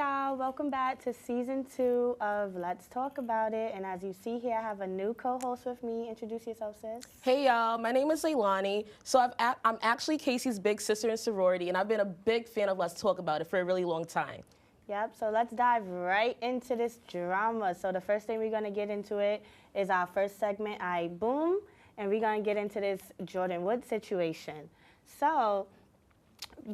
y'all, welcome back to season 2 of Let's Talk About It. And as you see here, I have a new co-host with me. Introduce yourself, sis. Hey y'all, my name is Leilani. So I'm actually Casey's big sister in sorority, and I've been a big fan of Let's Talk About It for a really long time. Yep, so let's dive right into this drama. So the first thing we're going to get into it is our first segment, Boom, and we're going to get into this Jordan Woods situation. So,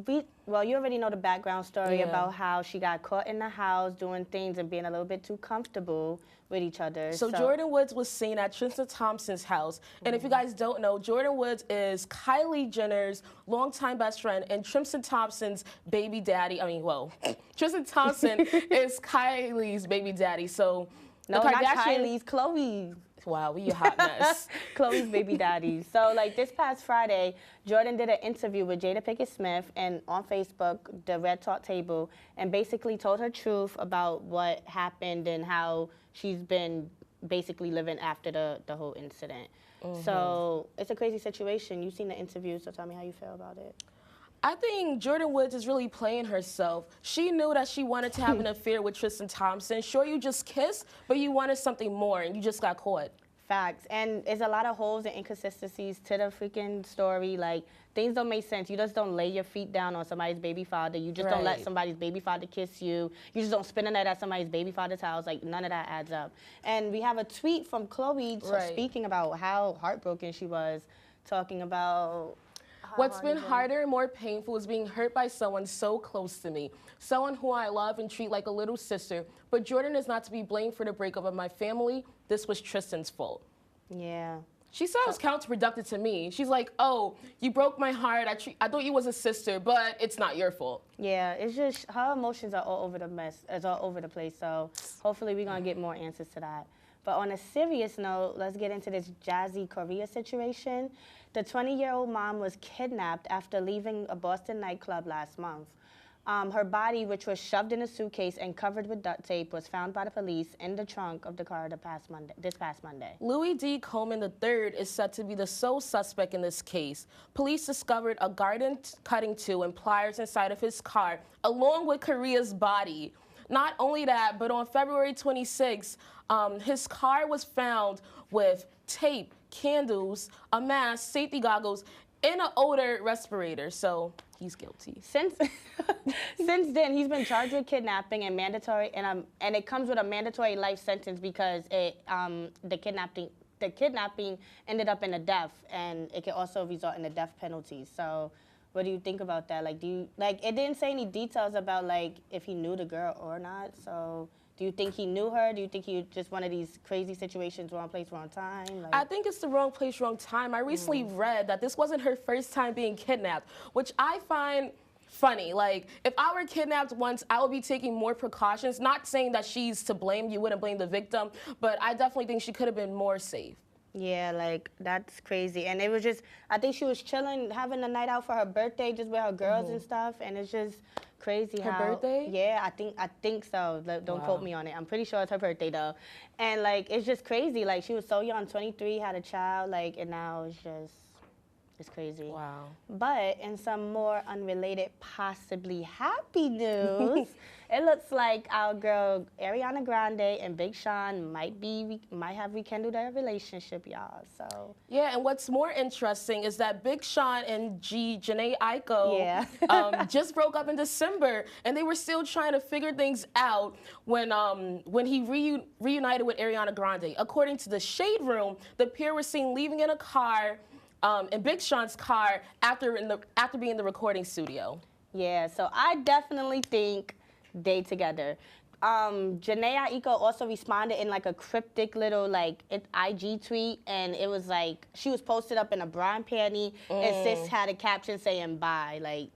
you already know the background story about how she got caught in the house doing things and being a little bit too comfortable with each other. So Jordan Woods was seen at Tristan Thompson's house. And if you guys don't know, Jordan Woods is Kylie Jenner's longtime best friend and Tristan Thompson's baby daddy. Tristan Thompson is Kylie's baby daddy. So no, not Kylie's, Khloe's. Wow, we a hot mess. Khloe's baby daddy. So, this past Friday, Jordan did an interview with Jada Pinkett Smith and on Facebook, the Red Talk Table, and basically told her truth about what happened and how she's been basically living after the whole incident. So, it's a crazy situation. You've seen the interview, so tell me how you feel about it. I think Jordan Woods is really playing herself. She knew that she wanted to have an affair with Tristan Thompson. Sure, you just kissed, but you wanted something more, and you just got caught. Facts. And there's a lot of holes and inconsistencies to the freaking story. Things don't make sense. You just don't lay your feet down on somebody's baby father. You just don't let somebody's baby father kiss you. You just don't spend a night at somebody's baby father's house. None of that adds up. And we have a tweet from Khloe speaking about how heartbroken she was, talking about... What's been harder and more painful is being hurt by someone so close to me, someone who I love and treat like a little sister. But Jordan is not to be blamed for the breakup of my family. This was Tristan's fault. Yeah. She said it was counterproductive to me. She's like, oh, you broke my heart. I thought you was a sister, but it's not your fault. Yeah, it's just her emotions are all over the mess. It's all over the place. So hopefully we're going to get more answers to that. But on a serious note, let's get into this Jazzy Korea situation. The 20-year-old mom was kidnapped after leaving a Boston nightclub last month. Her body, which was shoved in a suitcase and covered with duct tape, was found by the police in the trunk of the car this past Monday. Louis D. Coleman III is said to be the sole suspect in this case. Police discovered a garden cutting tool and pliers inside of his car, along with Korea's body. Not only that, but on February 26th, his car was found with tape, candles, a mask, safety goggles, and an odor respirator. So he's guilty. Since then, he's been charged with kidnapping and mandatory, and it comes with a mandatory life sentence because the kidnapping ended up in a death, and it can also result in a death penalty. So, what do you think about that? It didn't say any details about if he knew the girl or not. So, do you think he knew her? Do you think he just one of these crazy situations, wrong place, wrong time? I think it's the wrong place, wrong time. I recently read that this wasn't her first time being kidnapped, which I find funny. If I were kidnapped once, I would be taking more precautions. Not saying that she's to blame. You wouldn't blame the victim, but I definitely think she could have been more safe. Yeah, that's crazy. And it was just, I think she was chilling, having a night out for her birthday, just with her girls and stuff, and it's just crazy her birthday? Yeah, I think so. Don't quote me on it. I'm pretty sure it's her birthday, though. And, it's just crazy. She was so young, 23, had a child, and now it's crazy. Wow. But in some more unrelated, possibly happy news, it looks like our girl Ariana Grande and Big Sean might have rekindled their relationship, y'all. So yeah, and what's more interesting is that Big Sean and Jhené Aiko just broke up in December, and they were still trying to figure things out when he reunited with Ariana Grande. According to the Shade Room, the pair were seen leaving in a car. In Big Sean's car after being in the recording studio. Yeah, so I definitely think they together. Jhené Aiko also responded in a cryptic little IG tweet, and it was she was posted up in a bra and panty, and sis had a caption saying bye,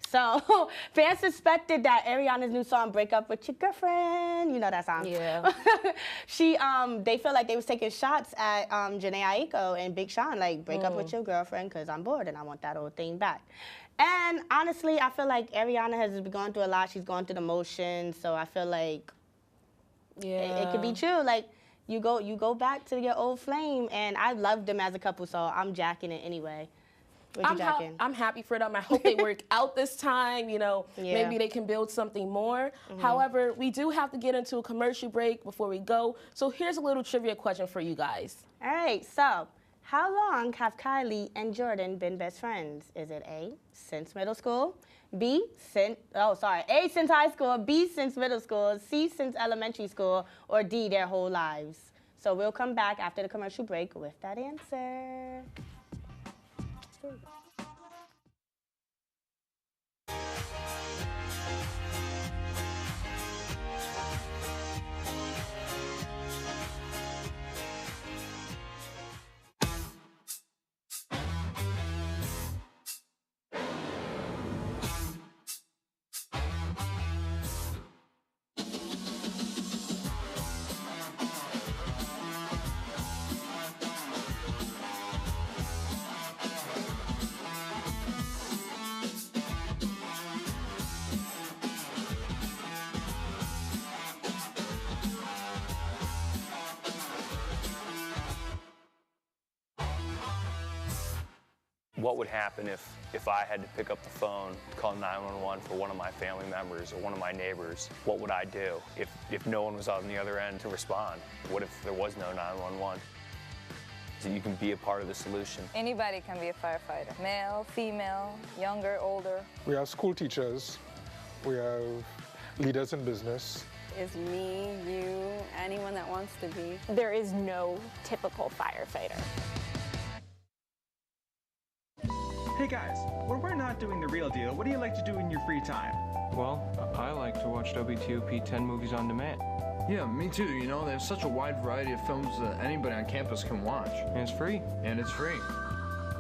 So, fans suspected that Ariana's new song, Break Up With Your Girlfriend, you know that song. Yeah. They felt like they was taking shots at Jhené Aiko and Big Sean, break up with your girlfriend because I'm bored and I want that old thing back. And honestly, I feel like Ariana has been going through a lot. She's going through the motions, so I feel like it could be true. You go back to your old flame, and I loved them as a couple, so I'm jacking it anyway. I'm happy for them. I hope they work out this time. You know, maybe they can build something more. However, we do have to get into a commercial break before we go. So here's a little trivia question for you guys. All right, so how long have Kylie and Jordan been best friends? Is it A, since middle school, A, since high school, B, since middle school, C, since elementary school, or D, their whole lives? So we'll come back after the commercial break with that answer. What would happen if I had to pick up the phone, call 911 for one of my family members or one of my neighbors? What would I do if no one was on the other end to respond? What if there was no 911? So you can be a part of the solution. Anybody can be a firefighter. Male, female, younger, older. We have school teachers. We have leaders in business. Is me, you, anyone that wants to be. There is no typical firefighter. Hey guys, when we're not doing the real deal, what do you like to do in your free time? Well, I like to watch WTOP 10 movies on demand. Yeah, me too. You know, they have such a wide variety of films that anybody on campus can watch. And it's free. And it's free.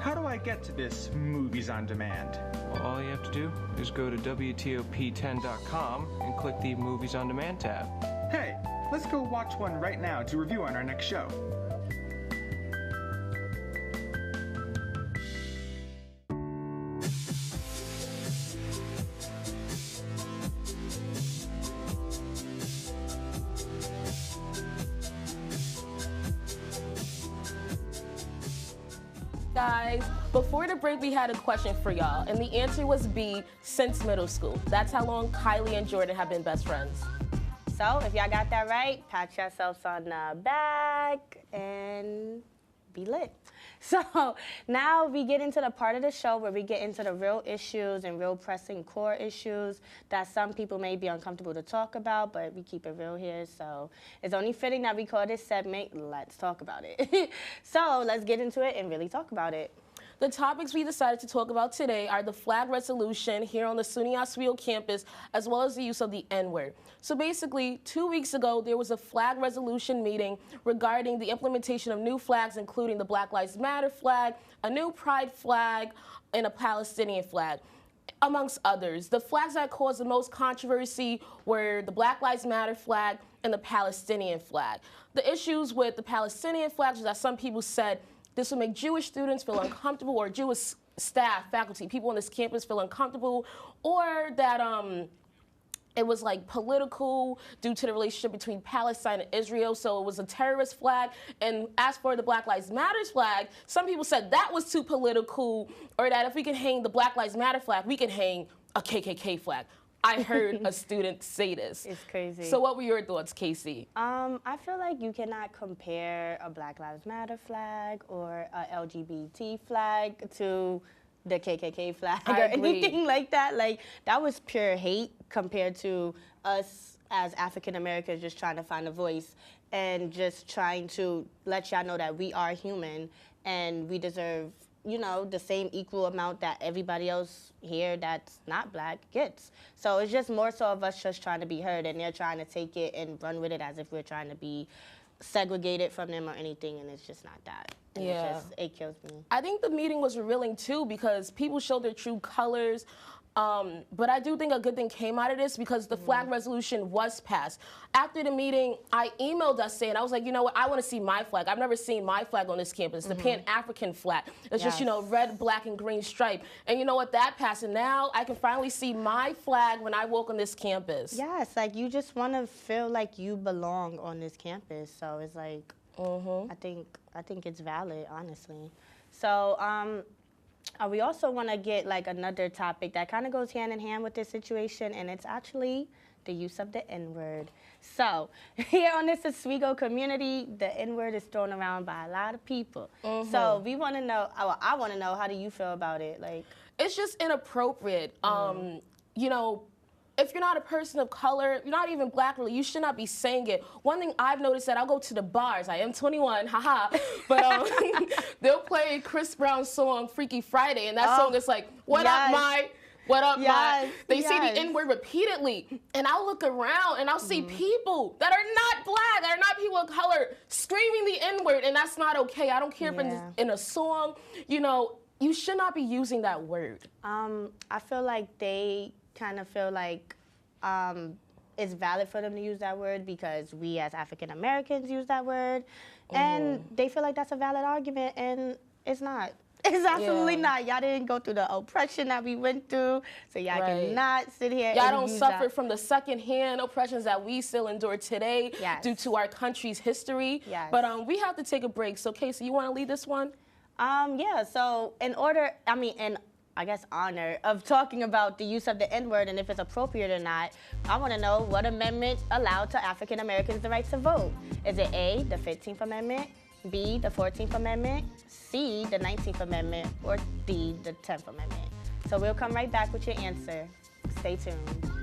How do I get to this movies on demand? Well, all you have to do is go to WTOP10.com and click the Movies on Demand tab. Hey, let's go watch one right now to review on our next show. Guys, before the break, we had a question for y'all, and the answer was B, since middle school. That's how long Kylie and Jordan have been best friends. So if y'all got that right, pat yourselves on the back and be lit. So now we get into the part of the show where we get into the real issues and real pressing core issues that some people may be uncomfortable to talk about, but we keep it real here. So it's only fitting that we call this segment, Let's Talk About It. So let's get into it and really talk about it. The topics we decided to talk about today are the flag resolution here on the SUNY Oswego campus, as well as the use of the N-word. So basically, 2 weeks ago, there was a flag resolution meeting regarding the implementation of new flags, including the Black Lives Matter flag, a new pride flag, and a Palestinian flag, amongst others. The flags that caused the most controversy were the Black Lives Matter flag and the Palestinian flag. The issues with the Palestinian flags was that some people said this would make Jewish students feel uncomfortable, or Jewish staff, faculty, people on this campus feel uncomfortable, or that it was like political due to the relationship between Palestine and Israel, so it was a terrorist flag. And as for the Black Lives Matter flag, some people said that was too political, or that if we can hang the Black Lives Matter flag, we can hang a KKK flag. I heard a student say this. It's crazy. So what were your thoughts, Casey? I feel like you cannot compare a Black Lives Matter flag or a LGBT flag to the KKK flag or anything like that. Like, that was pure hate compared to us as African Americans just trying to find a voice and just trying to let y'all know that we are human and we deserve, you know, the same equal amount that everybody else here that's not black gets. So it's just more so of us just trying to be heard, and they're trying to take it and run with it as if we're trying to be segregated from them or anything, and it's just not that. And Yeah. it kills me. I think the meeting was revealing too, because people showed their true colors. But I do think a good thing came out of this, because the flag resolution was passed. After the meeting, I emailed us saying, I was like, you know what, I want to see my flag. I've never seen my flag on this campus, the Pan-African flag. It's just, you know, red, black, and green stripe. And you know what, that passed. And now I can finally see my flag when I walk on this campus. Yes, like you just want to feel like you belong on this campus. So it's like, I think it's valid, honestly. So, We also want to get like another topic that kind of goes hand in hand with this situation, and it's actually the use of the N-word. So here on this Oswego community, the N-word is thrown around by a lot of people. So we want to know, I want to know, how do you feel about it? Like, it's just inappropriate. You know, if you're not a person of color, you're not even black, really, you should not be saying it. One thing I've noticed that I'll go to the bars, I am 21, haha, but they'll play Chris Brown's song Freaky Friday, and that song is like, what up, my? What up, my? They say the N-word repeatedly, and I'll look around and I'll see people that are not black, that are not people of color, screaming the N-word, and that's not okay. I don't care if it's in a song, you know, you should not be using that word. I feel like they kind of feel like it's valid for them to use that word because we as African Americans use that word, and they feel like that's a valid argument, and it's not. It's absolutely not. Y'all didn't go through the oppression that we went through, so y'all cannot sit here y'all and don't use suffer that. from the secondhand oppressions that we still endure today due to our country's history. But we have to take a break. So, Casey, you want to lead this one? Yeah, so in order, in I guess honor of talking about the use of the N-word and if it's appropriate or not, I want to know what amendment allowed to African Americans the right to vote. Is it A, the 15th Amendment, B, the 14th Amendment, C, the 19th Amendment, or D, the 10th Amendment? So we'll come right back with your answer. Stay tuned.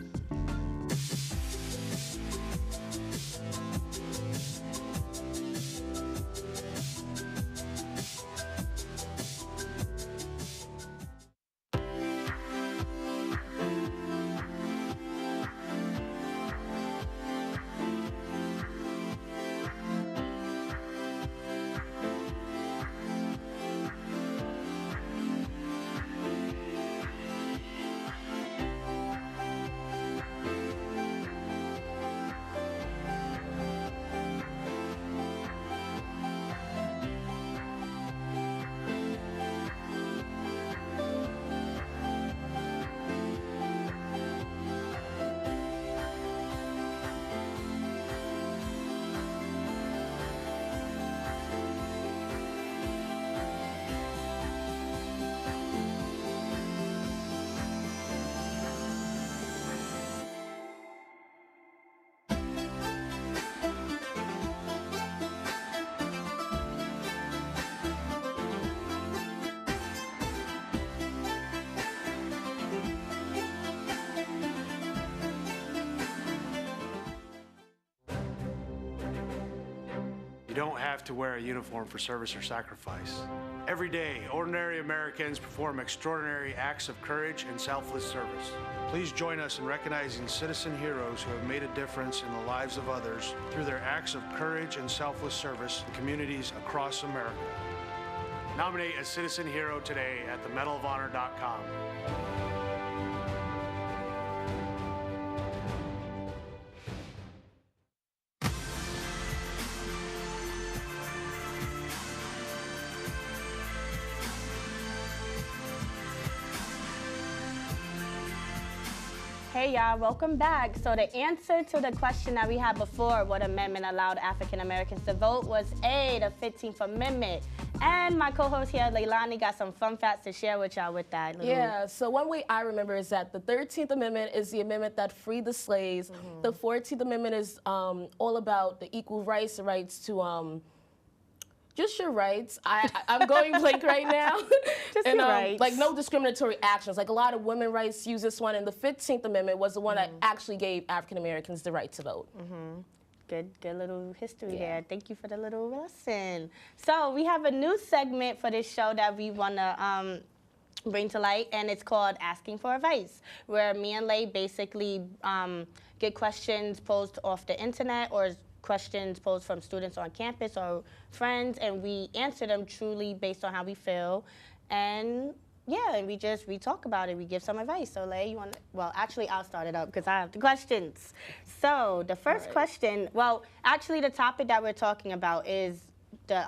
You don't have to wear a uniform for service or sacrifice. Every day, ordinary Americans perform extraordinary acts of courage and selfless service. Please join us in recognizing citizen heroes who have made a difference in the lives of others through their acts of courage and selfless service in communities across America. Nominate a citizen hero today at themedalofhonor.com. Hey y'all, welcome back. So the answer to the question that we had before, what amendment allowed African Americans to vote, was A, the 15th Amendment. And my co-host here, Leilani, got some fun facts to share with y'all with that. Yeah, so one way I remember is that the 13th Amendment is the amendment that freed the slaves. The 14th Amendment is all about the equal rights, the rights to just your rights. I'm going blank right now. Just your rights. Like no discriminatory actions. Like a lot of women rights use this one, and the 15th Amendment was the one that actually gave African Americans the right to vote. Good little history there. Thank you for the little lesson. So we have a new segment for this show that we want to bring to light, and it's called Asking for Advice, where me and Lay basically get questions posed off the internet or questions posed from students on campus or friends, and we answer them truly based on how we feel. And yeah, and we talk about it. We give some advice. So Lay, you want to, well, actually I'll start it up because I have the questions. So the first question, well, actually the topic that we're talking about is the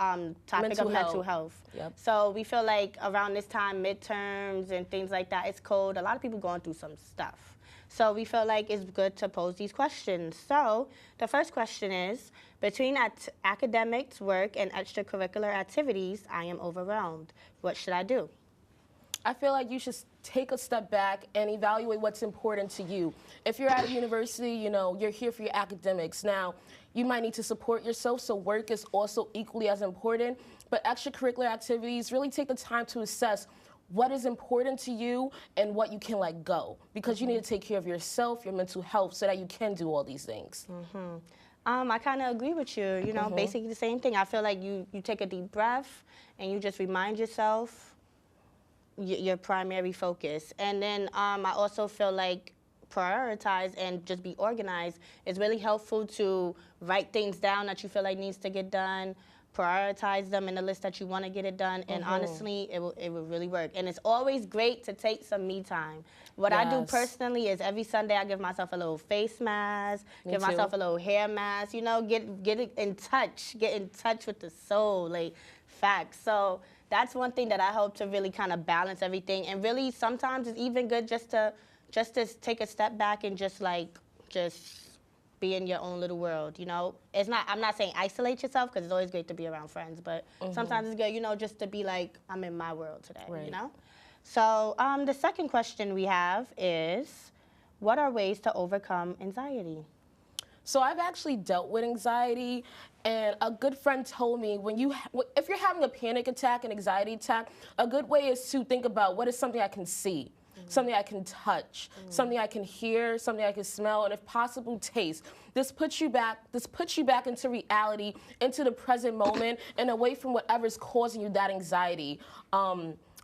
topic of mental health. So we feel like around this time, midterms and things like that, it's cold. A lot of people going through some stuff. So we feel like it's good to pose these questions. So the first question is, between academics, work, and extracurricular activities, I am overwhelmed. What should I do? I feel like you should take a step back and evaluate what's important to you. If you're at a university, you know, you're here for your academics. Now, you might need to support yourself, so work is also equally as important. But extracurricular activities, really take the time to assess what is important to you and what you can let go. Because you need to take care of yourself, your mental health, so that you can do all these things. I kind of agree with you. You know, basically the same thing. I feel like you take a deep breath and you just remind yourself your primary focus. And then I also feel like prioritize and just be organized is really helpful to write things down that you feel like needs to get done, prioritize them in the list that you want to get it done, and honestly, it will really work. And it's always great to take some me time. What I do personally is every Sunday I give myself a little face mask, give myself a little hair mask, you know, get in touch with the soul, like facts. So that's one thing that I hope to really kind of balance everything. And really sometimes it's even good just to take a step back and just be in your own little world, you know? I'm not saying isolate yourself, because it's always great to be around friends, but sometimes it's good, you know, just to be like, I'm in my world today, you know? So the second question we have is, what are ways to overcome anxiety? So I've actually dealt with anxiety, and a good friend told me if you're having a panic attack, an anxiety attack, a good way is to think about what is something I can see, something I can touch, something I can hear, something I can smell, and if possible, taste. This puts you back into reality, into the present moment, and away from whatever's causing you that anxiety.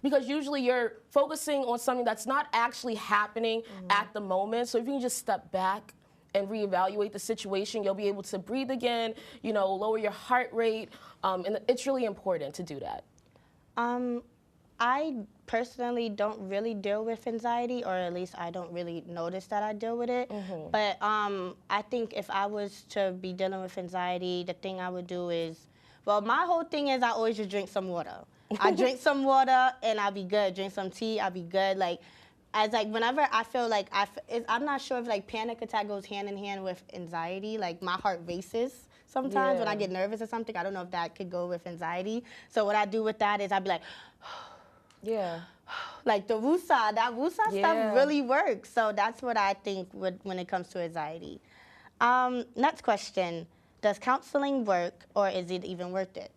Because usually you're focusing on something that's not actually happening at the moment. So if you can just step back and reevaluate the situation, you'll be able to breathe again, you know, lower your heart rate, and it's really important to do that. I personally don't really deal with anxiety, or at least I don't really notice that I deal with it. But I think if I was to be dealing with anxiety, the thing I would do is, well, my whole thing is I always just drink some water. I drink some water and I'll be good. Drink some tea, I'll be good. Whenever I feel like I'm not sure if like panic attack goes hand in hand with anxiety. Like my heart races sometimes when I get nervous or something. I don't know if that could go with anxiety. So what I do with that is I'd be like, like the woosah, that woosah stuff really works. So that's what I think when it comes to anxiety. Next question, does counseling work, or is it even worth it?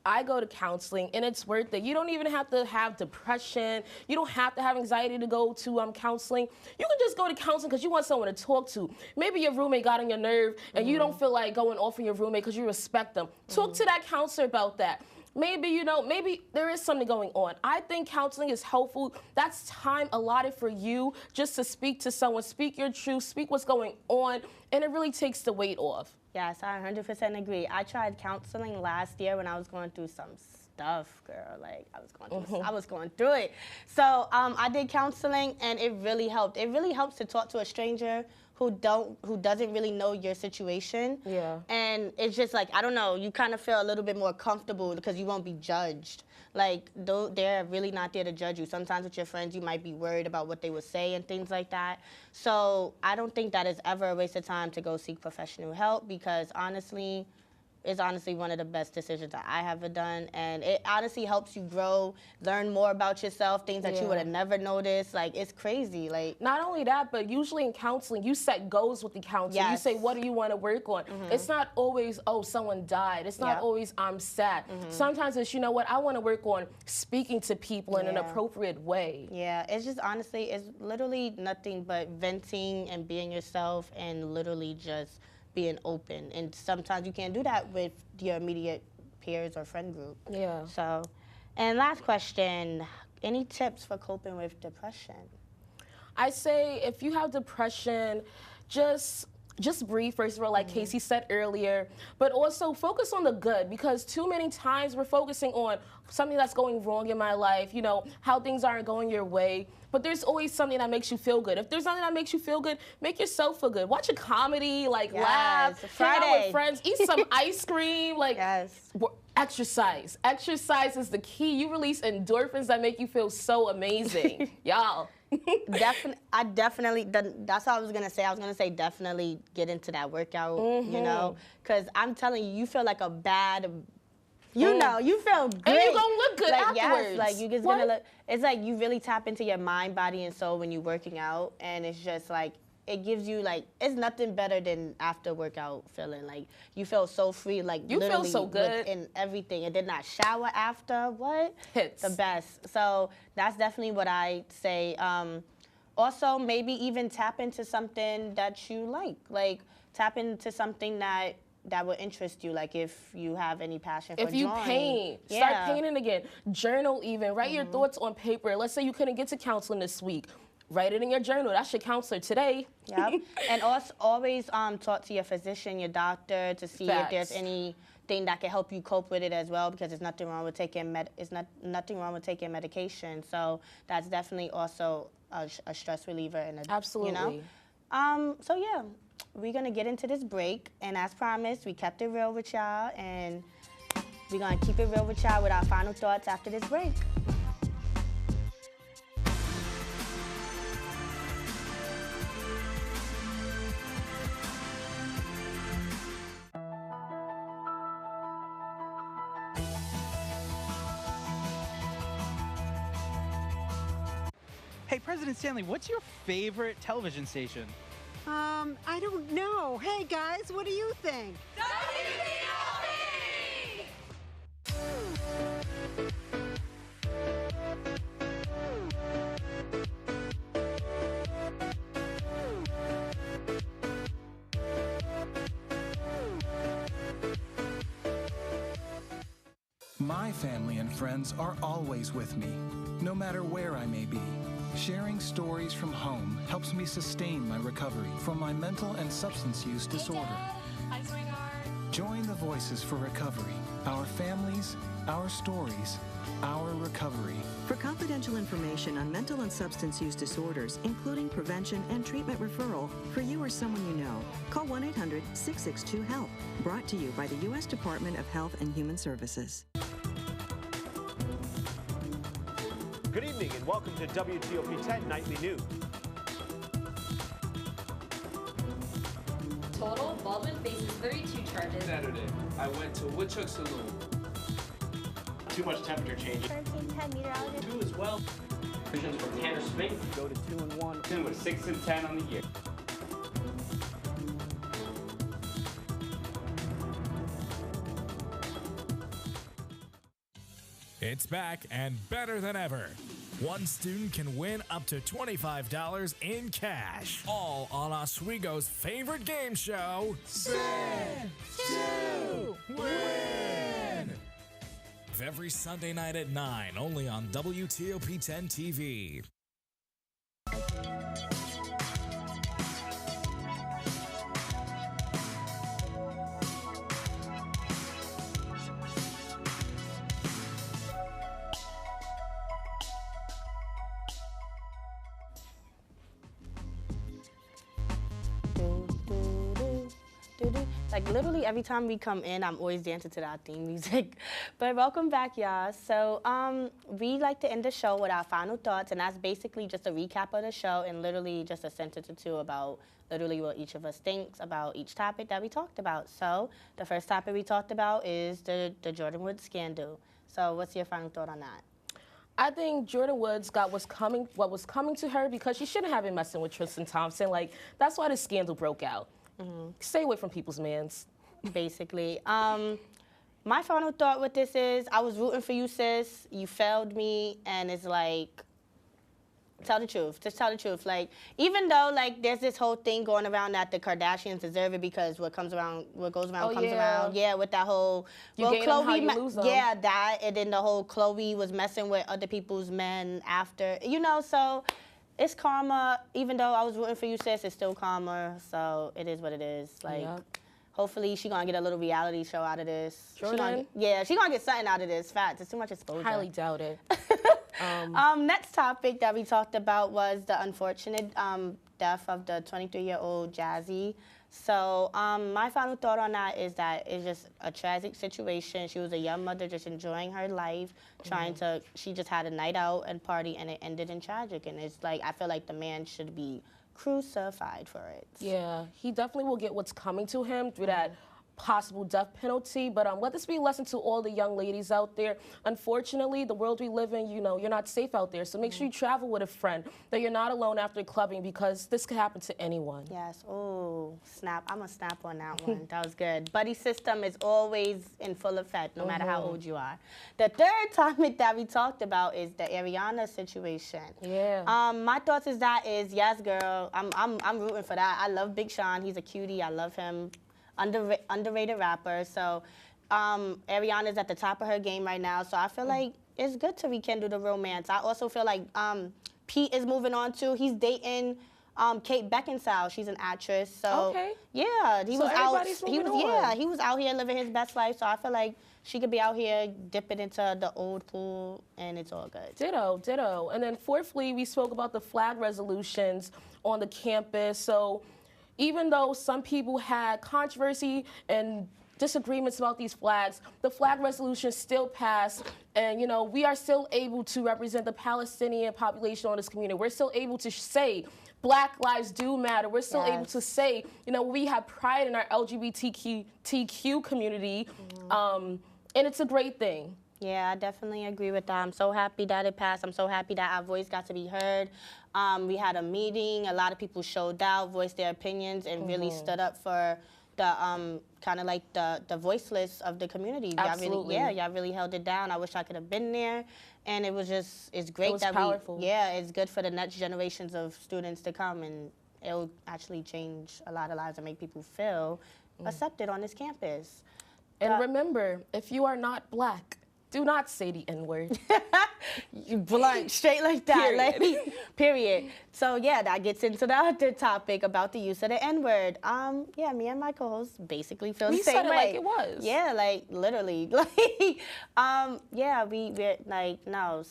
I go to counseling, and it's worth it. You don't even have to have depression. You don't have to have anxiety to go to counseling. You can just go to counseling because you want someone to talk to. Maybe your roommate got on your nerve, and you don't feel like going off on your roommate because you respect them. Talk to that counselor about that. Maybe, you know, maybe there is something going on. I think counseling is helpful. That's time allotted for you just to speak to someone, speak your truth, speak what's going on, and it really takes the weight off. Yes, I 100% agree. I tried counseling last year when I was going through some stuff, girl. Like I was going through it. So I did counseling, and it really helped. It really helps to talk to a stranger who doesn't really know your situation. Yeah. And it's just like, I don't know, you kind of feel a little bit more comfortable because you won't be judged. Like, they're really not there to judge you. Sometimes with your friends, you might be worried about what they would say and things like that. So I don't think that is ever a waste of time to go seek professional help, because honestly, it's honestly one of the best decisions that I have ever done. And it honestly helps you grow, learn more about yourself, things that you would have never noticed. Like, it's crazy. Like, not only that, but usually in counseling, you set goals with the counselor. You say, what do you want to work on? It's not always, oh, someone died. It's not always, I'm sad. Sometimes it's, you know what, I want to work on speaking to people in an appropriate way. Yeah, it's just honestly, it's literally nothing but venting and being yourself and literally just being open. And sometimes you can't do that with your immediate peers or friend group. Yeah. So, and last question, any tips for coping with depression? I say if you have depression, just breathe, first of all, like Casey said earlier, but also focus on the good, because too many times we're focusing on something that's going wrong in my life, you know, how things aren't going your way. But there's always something that makes you feel good. If there's something that makes you feel good, make yourself feel good. Watch a comedy, like laugh, hang out with friends, eat some ice cream, like exercise. Exercise is the key. You release endorphins that make you feel so amazing. Y'all. Definitely, that's what I was going to say. I was going to say definitely get into that workout, you know, because I'm telling you, you feel like a bad You know, you feel great. And you gonna look good like, afterwards. Yes, like you just gonna look. It's like you really tap into your mind, body, and soul when you're working out, and it's just like it gives you like it's nothing better than after workout feeling. Like you feel so free, like you feel so good in everything, and then that shower after what hits the best. So that's definitely what I say. Also, maybe even tap into something that you like tap into something that would interest you, like if you have any passion for if you drawing. paint, start painting again. Journal even, write your thoughts on paper. Let's say you couldn't get to counseling this week. Write it in your journal. That's your counselor today. Yep. And also always talk to your physician, your doctor, to see if there's anything that can help you cope with it as well, because there's nothing wrong with taking nothing wrong with taking medication. So that's definitely also a stress reliever and absolutely. You know? So yeah. We're going to get into this break, and as promised, we kept it real with y'all, and we're going to keep it real with y'all with our final thoughts after this break. Hey, President Stanley, what's your favorite television station? I don't know. Hey, guys, what do you think? My family and friends are always with me, no matter where I may be. Sharing stories from home helps me sustain my recovery from my mental and substance use disorder. Hi, sweetheart. Join the Voices for Recovery. Our families, our stories, our recovery. For confidential information on mental and substance use disorders, including prevention and treatment referral for you or someone you know, call 1-800-662-HELP. Brought to you by the U.S. Department of Health and Human Services. Good evening and welcome to WTOP 10 Nightly News. Total, Baldwin faces 32 charges. Saturday, I went to Woodchuck Saloon. Too much temperature change. 1310 meteorologist. 2 as well. Visions from Tanner Spink. Go to 2 and 1. With 6 and 10 on the year. It's back and better than ever. One student can win up to $25 in cash. All on Oswego's favorite game show, Spin to Win. Every Sunday night at 9, only on WTOP 10 TV. Like literally every time we come in, I'm always dancing to that theme music. But welcome back, y'all. So we like to end the show with our final thoughts, and that's basically just a recap of the show and literally just a sentence or two about literally what each of us thinks about each topic that we talked about. So the first topic we talked about is the Jordyn Woods scandal. So what's your final thought on that? I think Jordyn Woods got what was coming to her because she shouldn't have been messing with Tristan Thompson. Like, that's why the scandal broke out. Stay away from people's mans. Basically. My final thought with this is I was rooting for you, sis. You failed me, and it's like, tell the truth. Just tell the truth. Like, even though, like, there's this whole thing going around that the Kardashians deserve it because what goes around comes around. Yeah, with that whole... You gain them how you lose them. Yeah, that, and then the whole Chloe was messing with other people's men after, you know, so... It's karma. Even though I was rooting for you, sis, it's still karma. So it is what it is. Like, hopefully she gonna get a little reality show out of this. Jordyn? She gonna get something out of this. Facts. It's too much exposure. Highly doubt it. Next topic that we talked about was the unfortunate death of the 23-year-old Jazzy. So my final thought on that is that it's just a tragic situation. She was a young mother just enjoying her life, she just had a night out and party, and it ended in tragic. And it's like, I feel like the man should be crucified for it. Yeah, he definitely will get what's coming to him through that possible death penalty. But let this be a lesson to all the young ladies out there. Unfortunately, the world we live in, you're not safe out there. So make sure you travel with a friend, that you're not alone after clubbing, because this could happen to anyone. Yes. Oh, snap. I'm going to snap on that one. That was good. Buddy system is always in full effect, no matter how old you are. The third topic that we talked about is the Ariana situation. Yeah. My thoughts is that is, yes, girl, I'm rooting for that. I love Big Sean. He's a cutie. I love him. Underrated rapper. So Ariana's at the top of her game right now. So I feel like it's good to rekindle the romance. I also feel like Pete is moving on too. He's dating Kate Beckinsale. She's an actress. So yeah, he was out. He was out here living his best life. So I feel like she could be out here dipping into the old pool, and it's all good. Ditto, ditto. And then fourthly, we spoke about the flag resolutions on the campus. So even though some people had controversy and disagreements about these flags, the flag resolution still passed, and we are still able to represent the Palestinian population on this community. We're still able to say Black lives do matter. We're still able to say, we have pride in our LGBTQ community, and it's a great thing. Yeah, I definitely agree with that. I'm so happy that it passed. I'm so happy that our voice got to be heard. We had a meeting. A lot of people showed out, voiced their opinions, and really stood up for the kind of like the voiceless of the community. Absolutely. Y'all really held it down. I wish I could have been there. And it was it's great it was that powerful. it's good for the next generations of students to come, and it'll actually change a lot of lives and make people feel accepted on this campus. And remember, if you are not Black, do not say the N-word. You blunt, straight like that. Period. So yeah, that gets into the other topic about the use of the N-word. Yeah, me and my co-host basically feel the same way. We said it like it was. Yeah, like literally. Yeah, we're like, no,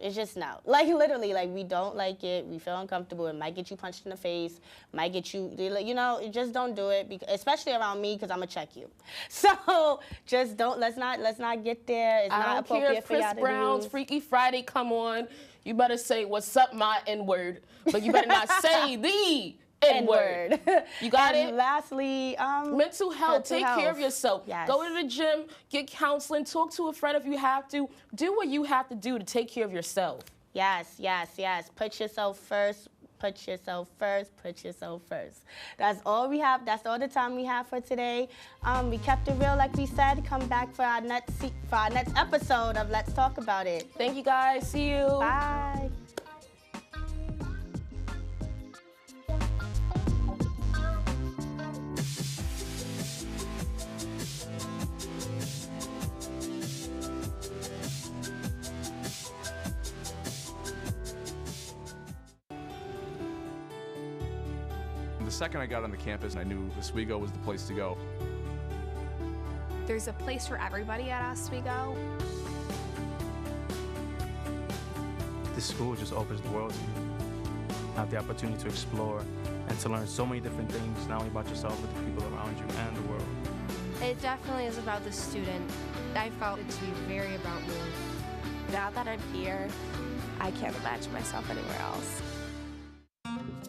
it's just no. Like literally, like we don't like it. We feel uncomfortable. It might get you punched in the face. Might get you, just don't do it. Because, especially around me, because I'm gonna check you. So just don't. Let's not get there. It's not appropriate for y'all to use. I don't care if Chris Brown's Freaky Friday come on. You better say what's up, my N-word, but you better not say the N-word. You got it? Lastly, mental health. Take care of yourself. Yes. Go to the gym, get counseling, talk to a friend if you have to. Do what you have to do to take care of yourself. Yes. Put yourself first. Put yourself first. Put yourself first. That's all we have. That's all the time we have for today. We kept it real, like we said. Come back for our next episode of Let's Talk About It. Thank you, guys. See you. Bye. The second I got on the campus, I knew Oswego was the place to go. There's a place for everybody at Oswego. This school just opens the world to you. Have the opportunity to explore and to learn so many different things, not only about yourself, but the people around you and the world. It definitely is about the student. I felt it to be very about me. Now that I'm here, I can't imagine myself anywhere else.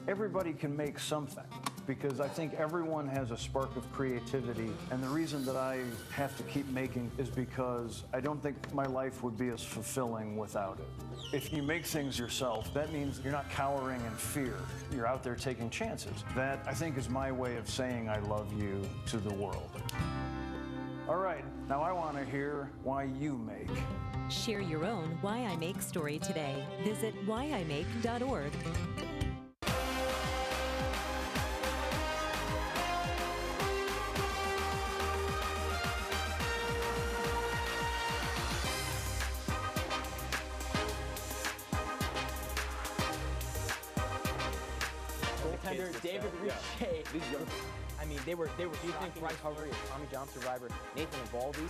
Everybody can make something, because I think everyone has a spark of creativity, and the reason that I have to keep making is because I don't think my life would be as fulfilling without it. If you make things yourself, that means you're not cowering in fear. You're out there taking chances. That, I think, is my way of saying I love you to the world. All right, now I want to hear why you make. Share your own Why I Make story today. Visit whyimake.org. David Richey. I mean, they were. Do you think Bryce Humphrey, Tommy John survivor, Nathan Eovaldi?